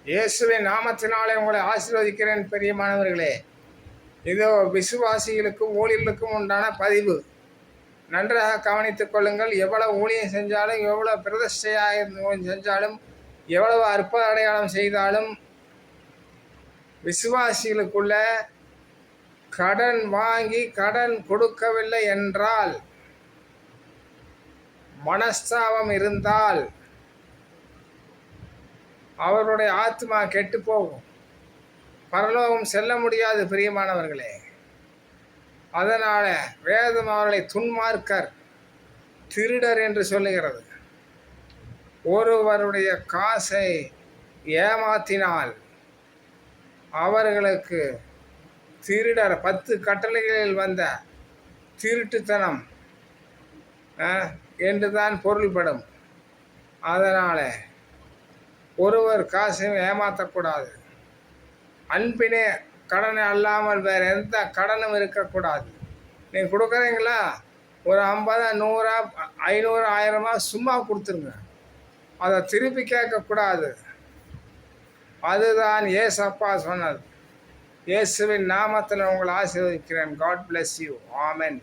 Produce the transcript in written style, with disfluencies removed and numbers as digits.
இயேசுவின் நாமத்தினாலே உங்களை ஆசீர்வதிக்கிறேன் பிரியமானவர்களே. இதோ விசுவாசிகளுக்கும் ஊழியர்களுக்கும் உண்டான பதிவு. நன்றாக கவனித்துக் கொள்ளுங்கள். எவ்வளவு ஊழியம் செஞ்சாலும், எவ்வளவு பிரதிஷ்டையாக செஞ்சாலும், எவ்வளவு அற்புத அடையாளம் செய்தாலும், விசுவாசிகளுக்குள்ள கடன் வாங்கி கடன் கொடுக்கவில்லை என்றால், மனஸ்தாபம் இருந்தால் அவருடைய ஆத்மா கெட்டு போகும், பரலோகம் செல்ல முடியாது பிரியமானவர்களே. அதனால வேதம் அவர்களை துன்மார்க்கர், திருடர் என்று சொல்லுகிறது. ஒருவருடைய காசை ஏமாத்தினால் அவர்களுக்கு திருடர் 10 கட்டளைகளில் வந்த திருட்டுத்தனம் என்றுதான் பொருள்படும். அதனால் ஒருவர் காசையும் ஏமாற்றக்கூடாது. அன்பினே கடனை அல்லாமல் வேறு எந்த கடனும் இருக்கக்கூடாது. நீங்கள் கொடுக்குறீங்களா, ஒரு 50, 100, 500, 1000 சும்மா கொடுத்துருங்க. அதை திருப்பி கேட்கக்கூடாது. அதுதான் ஏசப்பா சொன்னது. இயேசுவின் நாமத்தில் உங்களை ஆசீர்வதிக்கிறேன். God bless you. ஆமென்.